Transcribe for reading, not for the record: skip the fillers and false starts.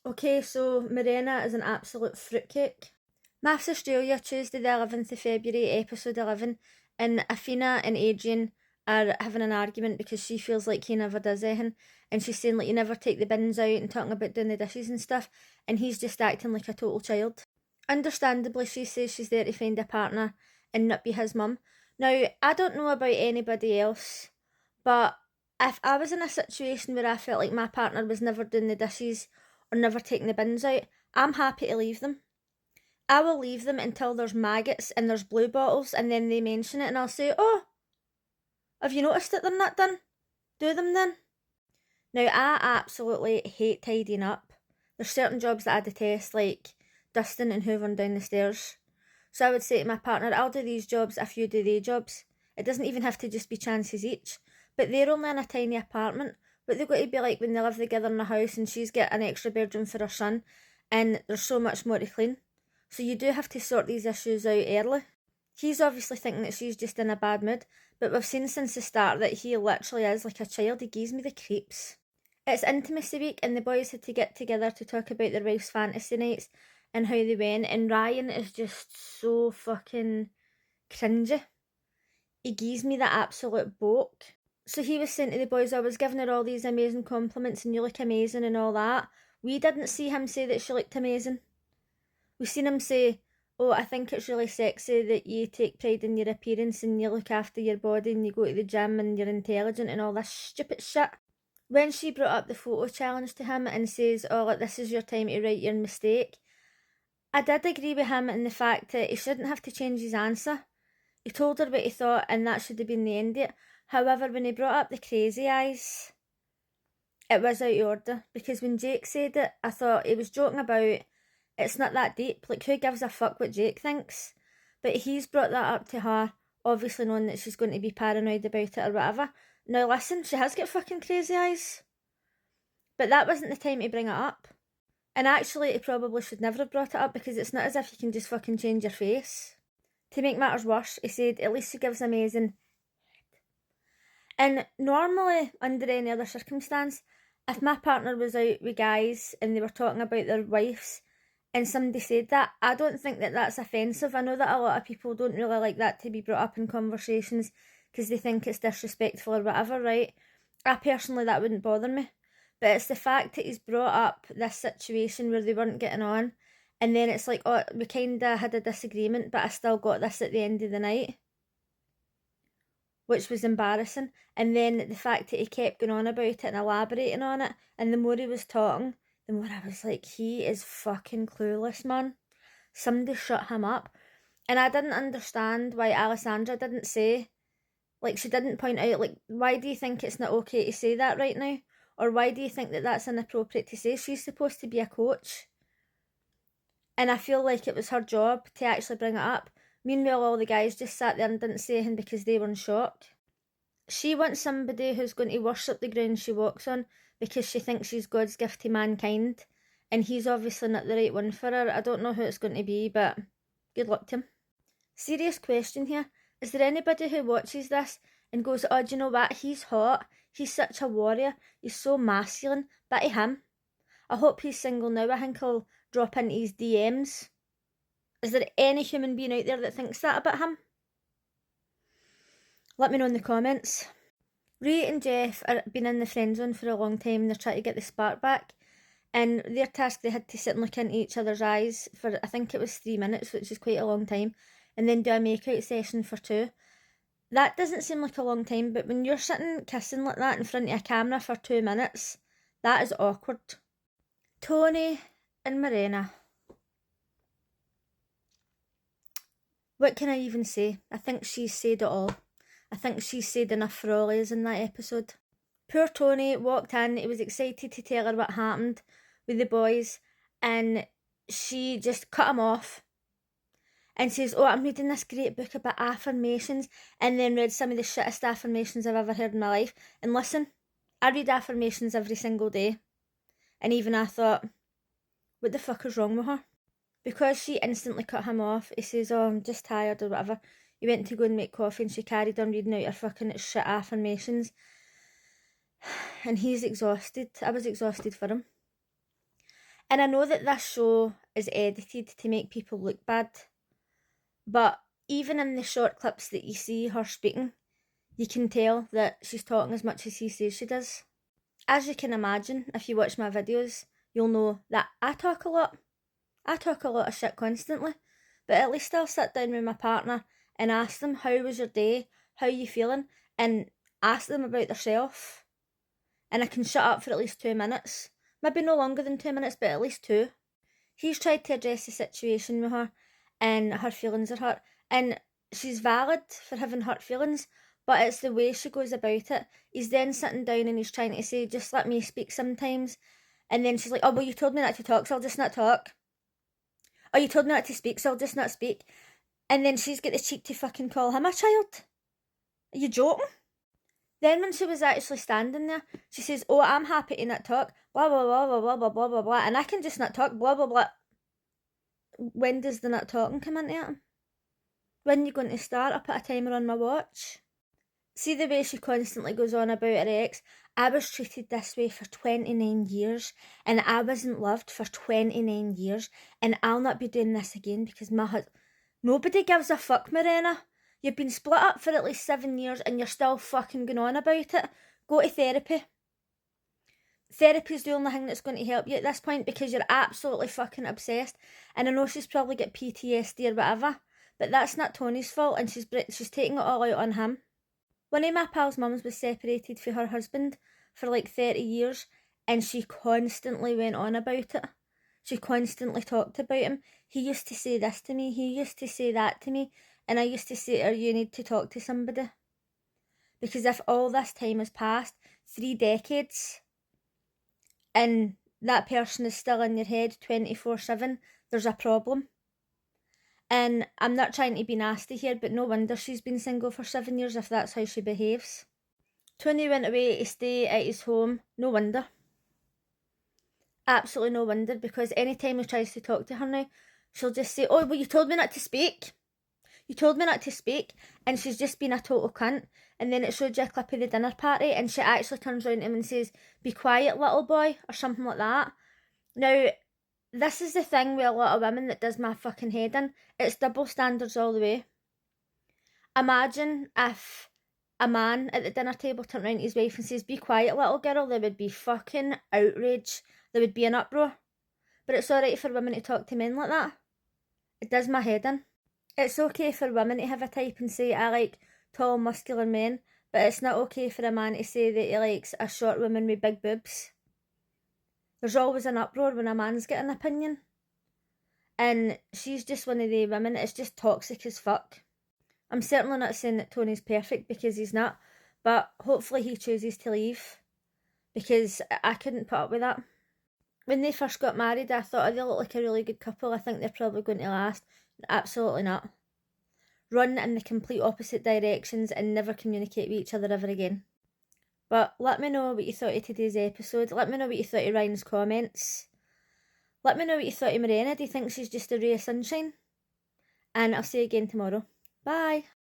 Okay, so Morena is an absolute fruitcake. Maths Australia, Tuesday the 11th of February, episode 11, and Athena and Adrian are having an argument because she feels like he never does anything, and she's saying like you never take the bins out and talking about doing the dishes and stuff, and he's just acting like a total child. Understandably, she says she's there to find a partner and not be his mum. Now, I don't know about anybody else, but if I was in a situation where I felt like my partner was never doing the dishes or never taking the bins out, I'm happy to leave them. I will leave them until there's maggots and there's blue bottles, and then they mention it, and I'll say, "Oh, have you noticed that they're not done? Do them then." Now, I absolutely hate tidying up. There's certain jobs that I detest, like dusting and hoovering down the stairs. So I would say to my partner, I'll do these jobs if you do their jobs. It doesn't even have to just be chances each. But they're only in a tiny apartment. What they've got to be like when they live together in a house and she's got an extra bedroom for her son, and there's so much more to clean. So you do have to sort these issues out early. He's obviously thinking that she's just in a bad mood, but we've seen since the start that he literally is like a child. He gives me the creeps. It's intimacy week and the boys had to get together to talk about their wife's fantasy nights and how they went, and Ryan is just so fucking cringy. He gives me the absolute boke. So he was saying to the boys, I was giving her all these amazing compliments and you look amazing and all that. We didn't see him say that she looked amazing. We seen him say, oh, I think it's really sexy that you take pride in your appearance and you look after your body and you go to the gym and you're intelligent and all this stupid shit. When she brought up the photo challenge to him and says, oh, like, this is your time to write your mistake, I did agree with him in the fact that he shouldn't have to change his answer. He told her what he thought and that should have been the end of it. However, when he brought up the crazy eyes, it was out of order, because when Jake said it, I thought he was joking about it's not that deep, like who gives a fuck what Jake thinks? But he's brought that up to her, obviously knowing that she's going to be paranoid about it or whatever. Now listen, she has got fucking crazy eyes. But that wasn't the time to bring it up. And actually, he probably should never have brought it up, because it's not as if you can just fucking change your face. To make matters worse, he said, at least she gives amazing. And normally, under any other circumstance, if my partner was out with guys and they were talking about their wives and somebody said that, I don't think that that's offensive. I know that a lot of people don't really like that to be brought up in conversations because they think it's disrespectful or whatever, right? I personally, that wouldn't bother me. But it's the fact that he's brought up this situation where they weren't getting on, and then it's like, oh, we kind of had a disagreement, but I still got this at the end of the night, which was embarrassing. And then the fact that he kept going on about it and elaborating on it, and the more he was talking, the more I was like, he is fucking clueless, man. Somebody shut him up. And I didn't understand why Alessandra didn't say, like, she didn't point out, like, why do you think it's not okay to say that right now? Or why do you think that that's inappropriate to say? She's supposed to be a coach. And I feel like it was her job to actually bring it up. Meanwhile, all the guys just sat there and didn't say anything because they were in shock. She wants somebody who's going to worship the ground she walks on because she thinks she's God's gift to mankind. And he's obviously not the right one for her. I don't know who it's going to be, but good luck to him. Serious question here. Is there anybody who watches this and goes, oh, do you know what? He's hot. He's such a warrior. He's so masculine. But to him. I hope he's single now. I think I'll drop into his DMs. Is there any human being out there that thinks that about him? Let me know in the comments. Ray and Jeff have been in the friend zone for a long time and they're trying to get the spark back. And their task, they had to sit and look into each other's eyes for, I think it was 3 minutes, which is quite a long time, and then do a make-out session for 2. That doesn't seem like a long time, but when you're sitting kissing like that in front of a camera for 2 minutes, that is awkward. Tony and Morena. What can I even say? I think she's said it all. I think she's said enough for all is in that episode. Poor Tony walked in, he was excited to tell her what happened with the boys, and she just cut him off and says, oh, I'm reading this great book about affirmations, and then read some of the shittest affirmations I've ever heard in my life. And listen, I read affirmations every single day, and even I thought, what the fuck is wrong with her? Because she instantly cut him off, he says, oh, I'm just tired or whatever. He went to go and make coffee and she carried on reading out her fucking shit affirmations. And he's exhausted. I was exhausted for him. And I know that this show is edited to make people look bad, but even in the short clips that you see her speaking, you can tell that she's talking as much as he says she does. As you can imagine, if you watch my videos, you'll know that I talk a lot. I talk a lot of shit constantly, but at least I'll sit down with my partner and ask them, how was your day, how you feeling, and ask them about themselves. And I can shut up for at least 2 minutes. Maybe no longer than 2 minutes, but at least 2. He's tried to address the situation with her, and her feelings are hurt. And she's valid for having hurt feelings, but it's the way she goes about it. He's then sitting down and he's trying to say, just let me speak sometimes. And then she's like, oh, well, you told me not to talk, so I'll just not talk. Oh, you told me not to speak, so I'll just not speak. And then she's got the cheek to fucking call him a child. Are you joking? Then when she was actually standing there, she says, oh, I'm happy to not talk, blah, blah, blah, blah, blah, blah, blah, blah, blah, and I can just not talk, blah, blah, blah. When does the not talking come into it? When are you going to start? I put a timer on my watch. See the way she constantly goes on about her ex? I was treated this way for 29 years, and I wasn't loved for 29 years, and I'll not be doing this again because nobody gives a fuck, Mirena. You've been split up for at least 7 years and you're still fucking going on about it. Go to therapy. Therapy's the only thing that's going to help you at this point because you're absolutely fucking obsessed. And I know she's probably got PTSD or whatever, but that's not Tony's fault, and she's taking it all out on him. One of my pal's mums was separated from her husband for like 30 years, and she constantly went on about it. She constantly talked about him. He used to say this to me, he used to say that to me, and I used to say to her, you need to talk to somebody. Because if all this time has passed, 3 decades, and that person is still in your head 24/7, there's a problem. And I'm not trying to be nasty here, but no wonder she's been single for 7 years if that's how she behaves. Tony went away to stay at his home, no wonder. Absolutely no wonder, because anytime he tries to talk to her now, she'll just say, oh, well, you told me not to speak. You told me not to speak, and she's just been a total cunt. And then it showed you a clip of the dinner party, and she actually turns around to him and says, be quiet, little boy, or something like that. Now, this is the thing with a lot of women that does my fucking head in. It's double standards all the way. Imagine if a man at the dinner table turned around to his wife and says, be quiet, little girl, there would be fucking outrage. There would be an uproar. But it's alright for women to talk to men like that. It does my head in. It's okay for women to have a type and say, I like tall, muscular men, but it's not okay for a man to say that he likes a short woman with big boobs. There's always an uproar when a man's got an opinion. And she's just one of the women that's just toxic as fuck. I'm certainly not saying that Tony's perfect, because he's not, but hopefully he chooses to leave, because I couldn't put up with that. When they first got married, I thought, oh, they look like a really good couple, I think they're probably going to last. Absolutely not. Run in the complete opposite directions and never communicate with each other ever again. But let me know what you thought of today's episode. Let me know what you thought of Ryan's comments. Let me know what you thought of Mirena. Do you think she's just a ray of sunshine? And I'll see you again tomorrow. Bye.